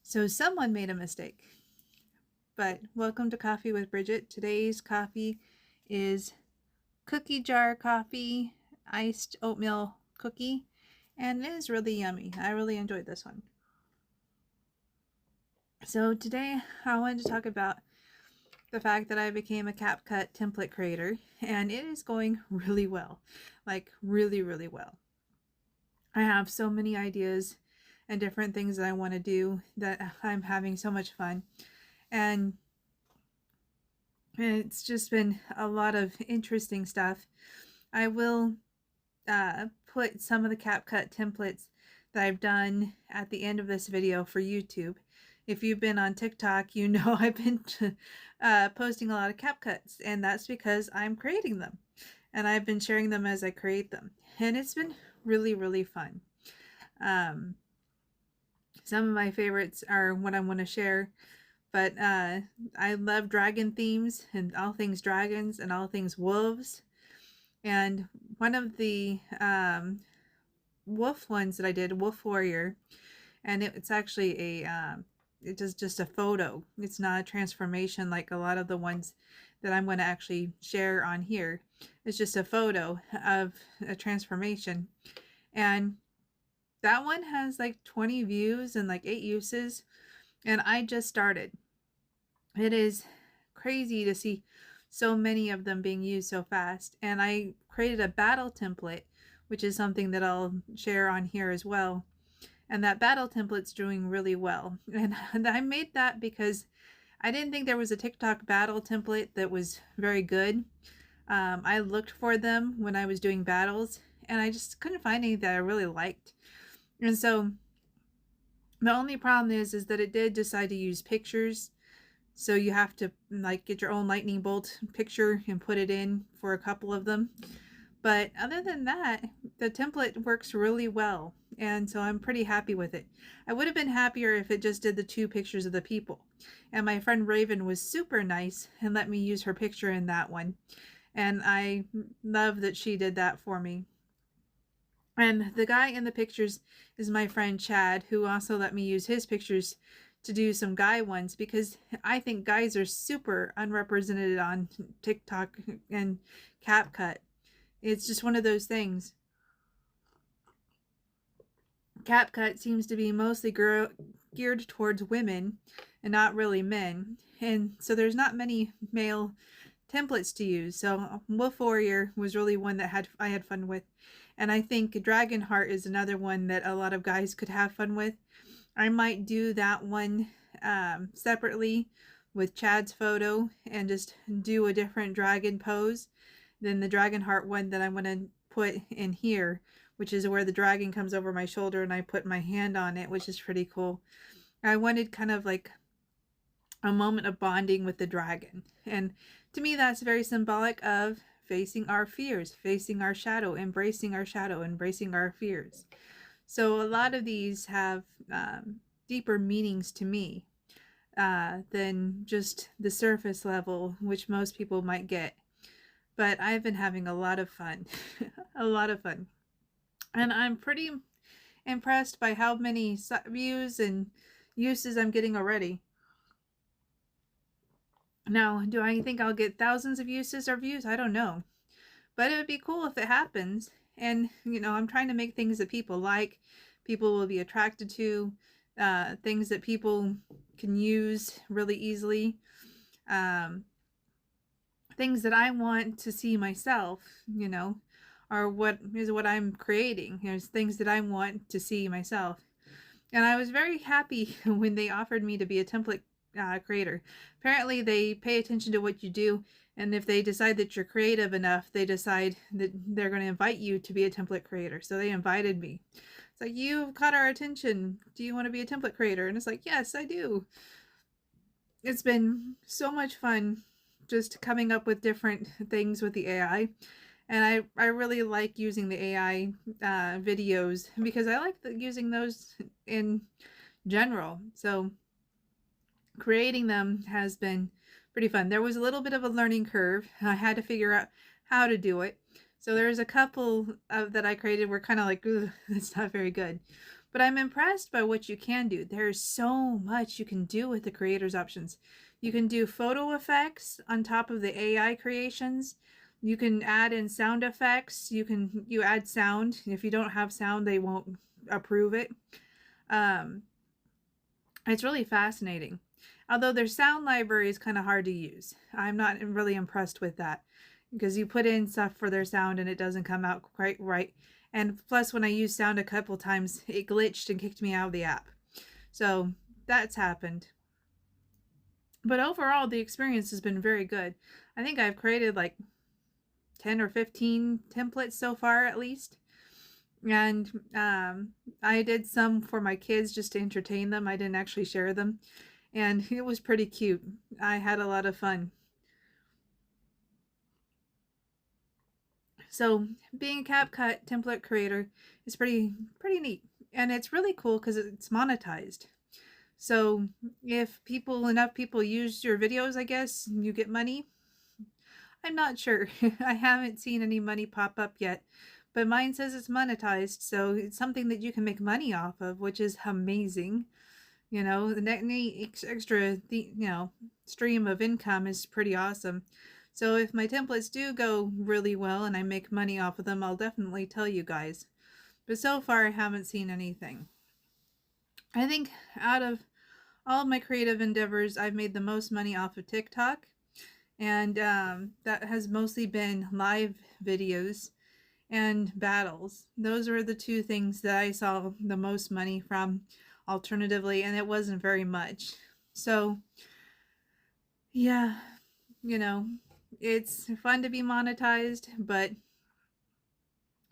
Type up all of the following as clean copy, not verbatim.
So someone made a mistake. But welcome to Coffee with Bridget. Today's coffee is cookie jar coffee, iced oatmeal cookie, and it is really yummy. I really enjoyed this one. So today I wanted to talk about the fact that I became a CapCut template creator, and it is going really well. Like really, really well. I have so many ideas and different things that I want to do that I'm having so much fun. And it's just been a lot of interesting stuff. I will put some of the CapCut templates that I've done at the end of this video for YouTube. If you've been on TikTok, you know I've been posting a lot of CapCuts, and that's because I'm creating them. And I've been sharing them as I create them. And it's been really, really fun. Some of my favorites are what I want to share. But I love dragon themes and all things dragons and all things wolves. And one of the wolf ones that I did, Wolf Warrior, and it's actually it is just a photo. It's not a transformation like a lot of the ones that I'm going to actually share on here. It's just a photo of a transformation. And that one has like 20 views and like 8 uses. And I just started. It is crazy to see so many of them being used so fast. And I created a battle template, which is something that I'll share on here as well. And that battle template's doing really well. And I made that because I didn't think there was a TikTok battle template that was very good. I looked for them when I was doing battles, and I just couldn't find any that I really liked. And so the only problem is that it did decide to use pictures. So you have to like get your own lightning bolt picture and put it in for a couple of them. But other than that, the template works really well. And so I'm pretty happy with it. I would have been happier if it just did the 2 pictures of the people. And my friend Raven was super nice and let me use her picture in that one. And I love that she did that for me. And the guy in the pictures is my friend Chad, who also let me use his pictures to do some guy ones, because I think guys are super unrepresented on TikTok and CapCut. It's just one of those things. CapCut seems to be mostly geared towards women and not really men. And so there's not many male templates to use. So Wolf Warrior was really one that I had fun with. And I think Dragonheart is another one that a lot of guys could have fun with. I might do that one separately with Chad's photo and just do a different dragon pose than the Dragonheart one that I'm going to put in here, which is where the dragon comes over my shoulder and I put my hand on it, which is pretty cool. I wanted kind of like a moment of bonding with the dragon. And to me, that's very symbolic of facing our fears, facing our shadow, embracing our fears. So a lot of these have deeper meanings to me than just the surface level, which most people might get. But I've been having a lot of fun, a lot of fun. And I'm pretty impressed by how many views and uses I'm getting already. Now, do I think I'll get thousands of uses or views? I don't know. But it would be cool if it happens. And, you know, I'm trying to make things that people like, people will be attracted to, things that people can use really easily, things that I want to see myself, you know, or what I'm creating. There's things that I want to see myself. And I was very happy when they offered me to be a template creator. Apparently they pay attention to what you do, and if they decide that you're creative enough, they decide that they're going to invite you to be a template creator. So they invited me. It's like, you've caught our attention. Do you want to be a template creator? And it's like, yes, I do. It's been so much fun just coming up with different things with the AI. And I really like using the AI videos because I like using those in general. So creating them has been pretty fun. There was a little bit of a learning curve. I had to figure out how to do it. So there's a couple that I created were kind of like, that's not very good. But I'm impressed by what you can do. There's so much you can do with the creators options. You can do photo effects on top of the AI creations. You can add in sound effects. You add sound. If you don't have sound, they won't approve it. It's really fascinating. Although their sound library is kind of hard to use. I'm not really impressed with that because you put in stuff for their sound and it doesn't come out quite right. And plus, when I used sound a couple times, it glitched and kicked me out of the app. So that's happened. But overall, the experience has been very good. I think I've created like 10 or 15 templates so far, at least. And I did some for my kids just to entertain them. I didn't actually share them. And it was pretty cute. I had a lot of fun. So being a CapCut template creator is pretty neat. And it's really cool because it's monetized. So if enough people use your videos, I guess, you get money. I'm not sure. I haven't seen any money pop up yet. But mine says it's monetized, so it's something that you can make money off of, which is amazing. You know, any extra, stream of income is pretty awesome. So if my templates do go really well and I make money off of them, I'll definitely tell you guys. But so far, I haven't seen anything. I think out of all of my creative endeavors, I've made the most money off of TikTok. And that has mostly been live videos and battles. Those were the two things that I saw the most money from alternatively, and it wasn't very much. So yeah, it's fun to be monetized, but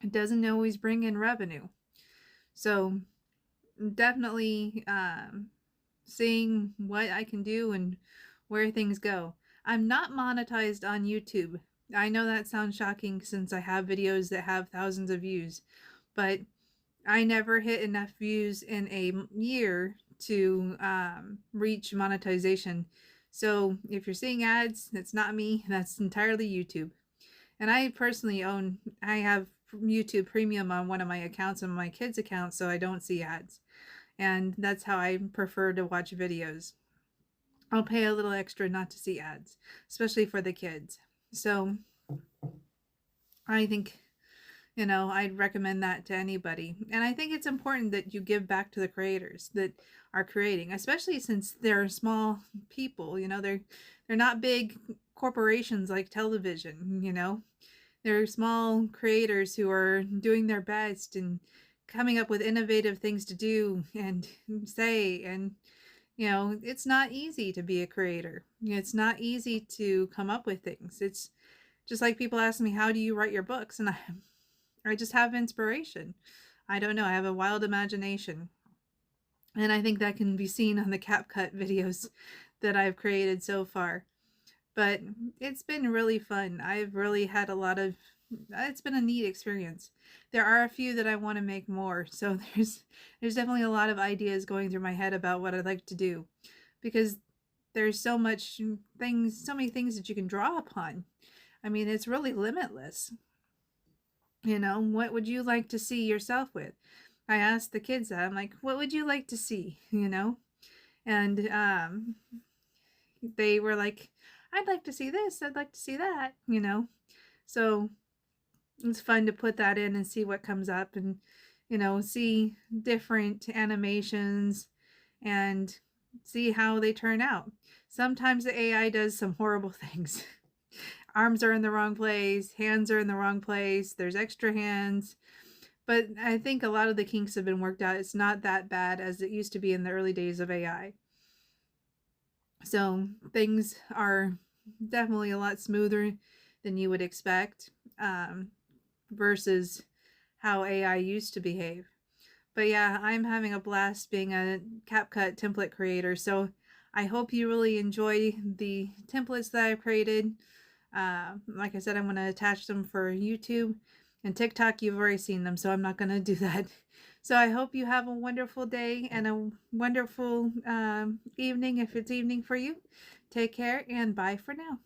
it doesn't always bring in revenue. So definitely seeing what I can do and where things go. I'm not monetized on YouTube. I know that sounds shocking since I have videos that have thousands of views, but I never hit enough views in a year to reach monetization. So if you're seeing ads, that's not me. That's entirely YouTube. And I personally I have YouTube Premium on one of my accounts and my kids' accounts, so I don't see ads. And that's how I prefer to watch videos. I'll pay a little extra not to see ads, especially for the kids. So I think, I'd recommend that to anybody. And I think it's important that you give back to the creators that are creating, especially since they're small people, they're not big corporations like television, they're small creators who are doing their best and coming up with innovative things to do and say. And it's not easy to be a creator. It's not easy to come up with things. It's just like people ask me, how do you write your books? And I just have inspiration. I don't know. I have a wild imagination. And I think that can be seen on the CapCut videos that I've created so far. But it's been really fun. I've really had it's been a neat experience. There are a few that I want to make more. So there's definitely a lot of ideas going through my head about what I'd like to do, because there's so many things that you can draw upon. I mean, it's really limitless. What would you like to see yourself with? I asked the kids that. I'm like, what would you like to see? And they were like, I'd like to see this. I'd like to see that, So it's fun to put that in and see what comes up and, see different animations and see how they turn out. Sometimes the AI does some horrible things. Arms are in the wrong place, hands are in the wrong place, there's extra hands. But I think a lot of the kinks have been worked out. It's not that bad as it used to be in the early days of AI. So things are definitely a lot smoother than you would expect versus how AI used to behave. But yeah, I'm having a blast being a CapCut template creator. So I hope you really enjoy the templates that I've created. Like I said, I'm going to attach them for YouTube and TikTok. You've already seen them, so I'm not going to do that. So I hope you have a wonderful day and a wonderful evening if it's evening for you. Take care and bye for now.